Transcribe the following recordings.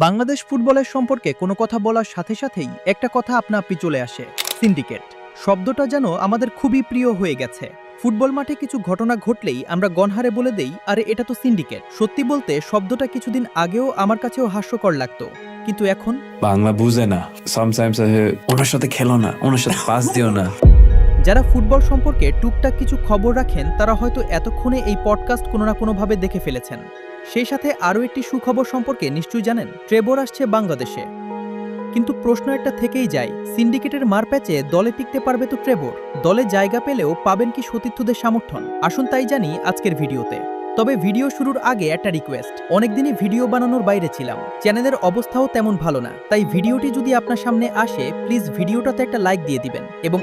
বাংলাদেশ ফুটবলের সম্পর্কে কোনো কথা বলার সাথে সাথেই একটা কথা আপনা আপনি চলে আসে, সিন্ডিকেট। শব্দটা যেন আমাদের খুবই প্রিয় হয়ে গেছে। ফুটবল মাঠে কিছু ঘটনা ঘটলেই আমরা গণহারে বলে দেই, আরে এটা তো সিন্ডিকেট। সত্যি বলতে শব্দটা কিছুদিন আগেও আমার কাছেও হাস্যকর লাগতো, কিন্তু এখন বাংলা বুঝে না। সামটাইমস ওনার সাথে খেলো না, ওনার সাথে পাস দিও না। যারা ফুটবল সম্পর্কে টুকটাক কিছু খবর রাখেন তারা হয়তো এতক্ষণে এই পডকাস্ট কোনো না কোনোভাবে দেখে ফেলেছেন। সেই সাথে আরও একটি সুখবর সম্পর্কে নিশ্চয়ই জানেন, ট্রেভর আসছে বাংলাদেশে। কিন্তু প্রশ্ন একটা থেকেই যায়, সিন্ডিকেটের মারপ্যাচে দলে টিকতে পারবে তো ট্রেভর? দলে জায়গা পেলেও পাবেন কি সতীর্থদের সমর্থন? আসুন তাই জানি আজকের ভিডিওতে। তবে ভিডিও শুরুর আগে একটা রিকোয়েস্ট, অনেকদিনই ভিডিও বানানোর বাইরে ছিলাম, চ্যানেলের অবস্থাও তেমন ভালো না, তাই ভিডিওটি যদি আপনার সামনে আসে প্লিজ ভিডিওটাতে একটা লাইক দিয়ে দিবেন এবং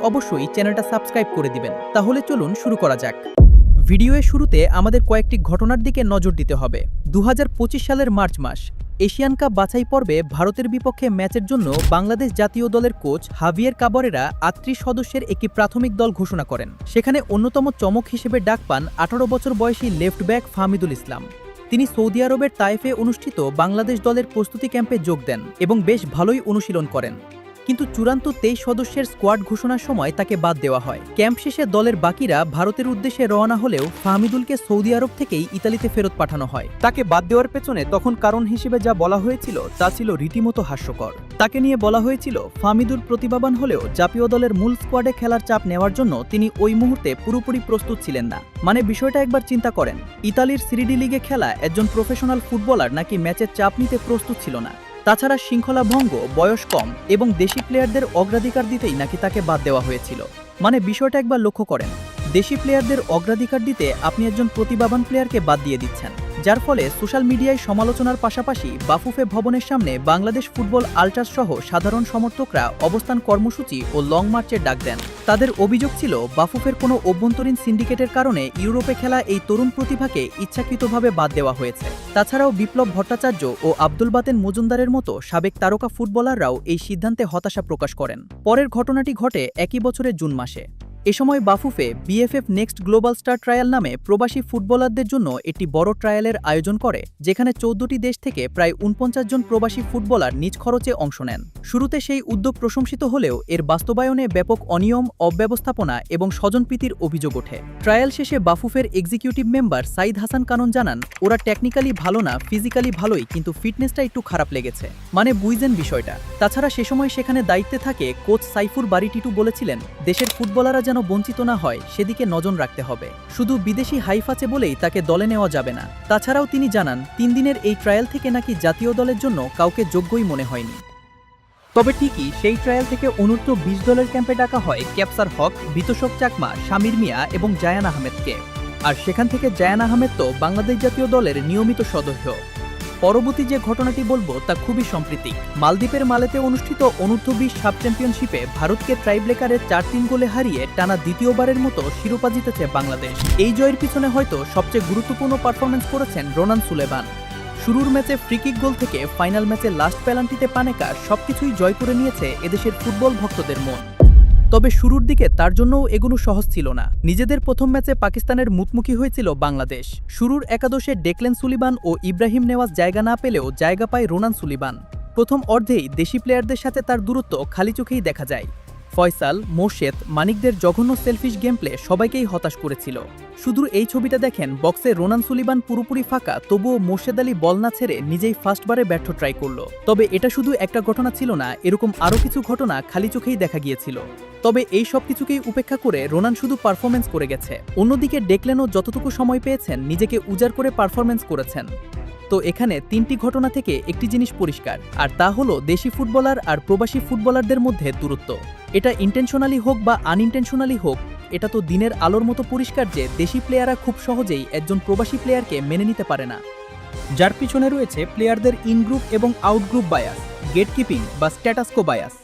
অবশ্যই চ্যানেলটা সাবস্ক্রাইব করে দিবেন। তাহলে চলুন শুরু করা যাক। ভিডিওর শুরুতে আমাদের কয়েকটি ঘটনার দিকে নজর দিতে হবে। 2025 সালের মার্চ মাস এশিয়ান কাপ বাছাই পর্বে ভারতের বিপক্ষে ম্যাচের জন্য বাংলাদেশ জাতীয় দলের কোচ হাভিয়ের কাবরেরা 38 সদস্যের একটি প্রাথমিক দল ঘোষণা করেন। সেখানে অন্যতম চমক হিসেবে ডাক পান 18 বছর বয়সী লেফট ব্যাক ফাহমিদুল ইসলাম। তিনি সৌদি আরবের তায়েফে অনুষ্ঠিত বাংলাদেশ দলের প্রস্তুতি ক্যাম্পে যোগ দেন এবং বেশ ভালোই অনুশীলন করেন। কিন্তু চূড়ান্ত 23 সদস্যের স্কোয়াড ঘোষণার সময় তাকে বাদ দেওয়া হয়। ক্যাম্প শেষে দলের বাকিরা ভারতের উদ্দেশ্যে রওনা হলেও ফাহমিদুলকে সৌদি আরব থেকেই ইতালিতে ফেরত পাঠানো হয়। তাকে বাদ দেওয়ার পেছনে তখন কারণ হিসেবে যা বলা হয়েছিল তা ছিল রীতিমতো হাস্যকর। তাকে নিয়ে বলা হয়েছিল, ফাহমিদুল প্রতিভাবান হলেও জাতীয় দলের মূল স্কোয়াডে খেলার চাপ নেওয়ার জন্য তিনি ওই মুহূর্তে পুরোপুরি প্রস্তুত ছিলেন না। মানে বিষয়টা একবার চিন্তা করেন, ইতালির সিরিডি লিগে খেলা একজন প্রফেশনাল ফুটবলার নাকি ম্যাচের চাপ নিতে প্রস্তুত ছিল না। তাছাড়া শৃঙ্খলা ভঙ্গ, বয়স কম এবং দেশি প্লেয়ারদের অগ্রাধিকার দিতেই নাকি তাকে বাদ দেওয়া হয়েছিল। মানে বিষয়টা একবার লক্ষ্য করেন, দেশি প্লেয়ারদের অগ্রাধিকার দিতে আপনি একজন প্রতিভাবান প্লেয়ারকে বাদ দিয়ে দিচ্ছেন, যার ফলে সোশ্যাল মিডিয়ায় সমালোচনার পাশাপাশি বাফুফে ভবনের সামনে বাংলাদেশ ফুটবল আল্ট্রাস সহ সাধারণ সমর্থকরা অবস্থান কর্মসূচি ও লং মার্চের ডাক দেন। তাদের অভিযোগ ছিল, বাফুফের কোনো অভ্যন্তরীণ সিন্ডিকেটের কারণে ইউরোপে খেলা এই তরুণ প্রতিভাকে ইচ্ছাকৃতভাবে বাদ দেওয়া হয়েছে। তাছাড়াও বিপ্লব ভট্টাচার্য ও আব্দুল বাতেন মজুমদারের মতো সাবেক তারকা ফুটবলাররাও এই সিদ্ধান্তে হতাশা প্রকাশ করেন। পরের ঘটনাটি ঘটে একই বছরের জুন মাসে। এ সময় Bafufe BFF next global star trial নামে প্রবাসী ফুটবলারদের জন্য একটি বড় ট্রায়ালের আয়োজন করে, যেখানে 14টি দেশ থেকে প্রায় 49 জন প্রবাসী ফুটবলার নিজ খরচে অংশ নেন। শুরুতে সেই উদ্যোগ প্রশংসিত হলেও এর বাস্তবায়নে ব্যাপক অনিয়ম, অব্যবস্থাপনা এবং স্বজনপ্রীতির অভিযোগ ওঠে। ট্রায়াল শেষে বাফুফের এক্সিকিউটিভ মেম্বার সাইদ হাসান কানন জানান, ওরা টেকনিক্যালি ভালো না, ফিজিক্যালি ভালোই, কিন্তু ফিটনেসটা একটু খারাপ লেগেছে। মানে বুঝছেন বিষয়টা। তাছাড়া সে সময় সেখানে দায়িত্বে থাকে কোচ সাইফুর বারি টিটু বলেছিলেন, দেশের ফুটবলাররা যেন বঞ্চিত না হয় সেদিকে নজর রাখতে হবে, শুধু বিদেশি হাইফ আছে বলেই তাকে দলে নেওয়া যাবে না। তাছাড়াও তিনি জানান, 3 দিনের এই ট্রায়াল থেকে নাকি জাতীয় দলের জন্য কাউকে যোগ্যই মনে হয়নি। তবে ঠিকই সেই ট্রায়াল থেকে অনূর্ধ্ব 20 দলের ক্যাম্পে ডাকা হয় ক্যাপসার হক, বিতোষক চাকমা, শামির মিয়া এবং জায়ান আহমেদকে। আর সেখান থেকে জায়ান আহমেদ তো বাংলাদেশ জাতীয় দলের নিয়মিত সদস্য। পরবর্তী যে ঘটনাটি বলবো তা খুবই সম্প্রীতি। মালদ্বীপের মালেতে অনুষ্ঠিত অনূর্ধ্ব 20 সাব চ্যাম্পিয়নশিপে ভারতকে ট্রাইব্রেকারে 4-3 গোলে হারিয়ে টানা দ্বিতীয়বারের মতো শিরোপা জিতেছে বাংলাদেশ। এই জয়ের পিছনে হয়তো সবচেয়ে গুরুত্বপূর্ণ পারফরম্যান্স করেছেন রোনান সুলেমান। শুরুর ম্যাচে ফ্রিকিক গোল থেকে ফাইনাল ম্যাচে লাস্ট পেনাল্টিতে পানেকা সবকিছুই জয় করে নিয়েছে এদেশের ফুটবল ভক্তদের মন। তবে শুরুর দিকে তার জন্যও এগুলো সহজ ছিল না। নিজেদের প্রথম ম্যাচে পাকিস্তানের মুখোমুখি হয়েছিল বাংলাদেশ। শুরুর একাদশে ডেকলেন সুলিবান ও ইব্রাহিম নেওয়াজ জায়গা না পেলেও জায়গা পায় রোনান সুলিবান। প্রথম অর্ধেই দেশি প্লেয়ারদের সাথে তার দূরত্ব খালি চোখেই দেখা যায়। ফয়সাল, মোর্শেদ, মানিকদের জঘন্য সেলফিশ গেম প্লে সবাইকেই হতাশ করেছিল। শুধু এই ছবিটা দেখেন, বক্সে রোনান সুলিবান পুরোপুরি ফাঁকা, তবুও মোর্শেদ আলী বল না ছেড়ে নিজেই ফার্স্টবারে ব্যর্থ ট্রাই করলো। তবে এটা শুধু একটা ঘটনা ছিল না, এরকম আরও কিছু ঘটনা খালি চোখেই দেখা গিয়েছিল। তবে এই সব কিছুকেই উপেক্ষা করে রোনান শুধু পারফরমেন্স করে গেছে। অন্যদিকে ডেকলেনও যতটুকু সময় পেয়েছেন নিজেকে উজাড় করে পারফরমেন্স করেছেন। তো এখানে 3টি ঘটনা থেকে একটি জিনিস পরিষ্কার, আর তা হলো দেশি ফুটবলার আর প্রবাসী ফুটবলারদের মধ্যে দূরত্ব। এটা ইন্টেনশনালি হোক বা আনইন্টেনশনালি হোক, এটা তো দিনের আলোর মতো পরিষ্কার যে দেশি প্লেয়াররা খুব সহজেই একজন প্রবাসী প্লেয়ারকে মেনে নিতে পারে না, যার পিছনে রয়েছে প্লেয়ারদের ইন গ্রুপ এবং আউট গ্রুপ বায়াস, গেটকিপিং বা স্ট্যাটাসকো বায়াস।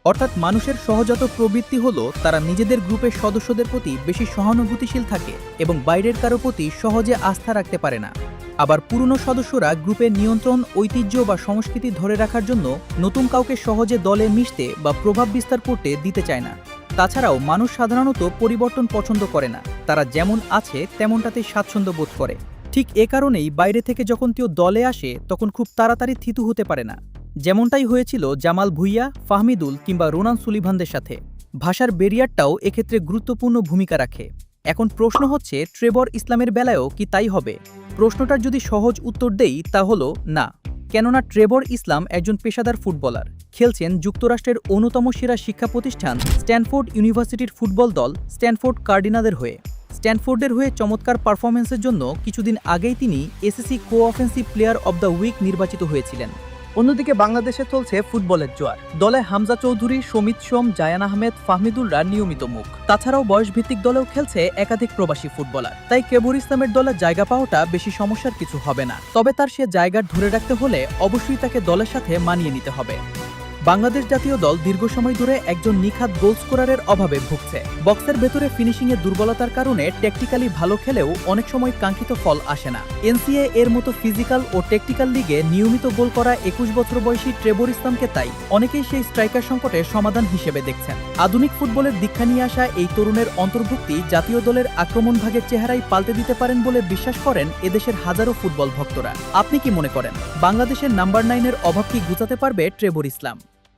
অর্থাৎ মানুষের সহজাত প্রবৃত্তি হলো তারা নিজেদের গ্রুপের সদস্যদের প্রতি বেশি সহানুভূতিশীল থাকে এবং বাইরের কারো প্রতি সহজে আস্থা রাখতে পারে না। আবার পুরনো সদস্যরা গ্রুপের নিয়ন্ত্রণ, ঐতিহ্য বা সংস্কৃতি ধরে রাখার জন্য নতুন কাউকে সহজে দলে মিশতে বা প্রভাব বিস্তার করতে দিতে চায় না। তাছাড়াও মানুষ সাধারণত পরিবর্তন পছন্দ করে না, তারা যেমন আছে তেমনটাতেই স্বাচ্ছন্দ্য বোধ করে। ঠিক এ কারণেই বাইরে থেকে যখন কেউ দলে আসে তখন খুব তাড়াতাড়ি থিতু হতে পারে না, যেমনটাই হয়েছিল জামাল ভুঁইয়া, ফাহমিদুল কিংবা রোনান সুলিভানদের সাথে। ভাষার ব্যারিয়ারটাও এক্ষেত্রে গুরুত্বপূর্ণ ভূমিকা রাখে। এখন প্রশ্ন হচ্ছে, ট্রেভর ইসলামের বেলায়ও কি তাই হবে? প্রশ্নটার যদি সহজ উত্তর দেই তা হলো না। কেননা ট্রেভর ইসলাম একজন পেশাদার ফুটবলার, খেলছেন যুক্তরাষ্ট্রের অন্যতম সেরা শিক্ষা প্রতিষ্ঠান স্ট্যানফোর্ড ইউনিভার্সিটির ফুটবল দল স্ট্যানফোর্ড কার্ডিনালদের হয়ে। স্ট্যানফোর্ডের হয়ে চমৎকার পারফরম্যান্সের জন্য কিছুদিন আগেই তিনি SSC co-offensive player of the week নির্বাচিত হয়েছিলেন। অন্যদিকে বাংলাদেশে চলছে ফুটবলের জোয়ার। দলে হামজা চৌধুরী, সমিত সোম, জায়ান আহমেদ, ফাহমিদুলরা নিয়মিত মুখ। তাছাড়াও বয়সভিত্তিক দলেও খেলছে একাধিক প্রবাসী ফুটবলার। তাই ট্রেভর ইসলামের দলে জায়গা পাওয়াটা বেশি সমস্যার কিছু হবে না। তবে তার সে জায়গা ধরে রাখতে হলে অবশ্যই তাকে দলের সাথে মানিয়ে নিতে হবে। বাংলাদেশ জাতীয় দল দীর্ঘ সময় ধরে একজন নিখাত গোল স্কোরারের অভাবে ভুগছে। বক্সের ভেতরে ফিনিশিংয়ে দুর্বলতার কারণে টেকটিক্যালি ভালো খেলেও অনেক সময় কাঙ্ক্ষিত ফল আসে না। এনসিএ এর মতো ফিজিক্যাল ও টেকটিক্যাল লিগে নিয়মিত গোল করা 21 বছর বয়সী ট্রেভর ইসলামকে তাই অনেকেই সেই স্ট্রাইকার সংকটের সমাধান হিসেবে দেখছেন। আধুনিক ফুটবলের দীক্ষা নিয়ে আসা এই তরুণের অন্তর্ভুক্তি জাতীয় দলের আক্রমণ ভাগের চেহারাই পাল্টে দিতে পারেন বলে বিশ্বাস করেন এদেশের হাজারো ফুটবল ভক্তরা। আপনি কি মনে করেন, বাংলাদেশের নাম্বার 9 এর অভাব কি ঘুচাতে পারবে ট্রেভর ইসলাম?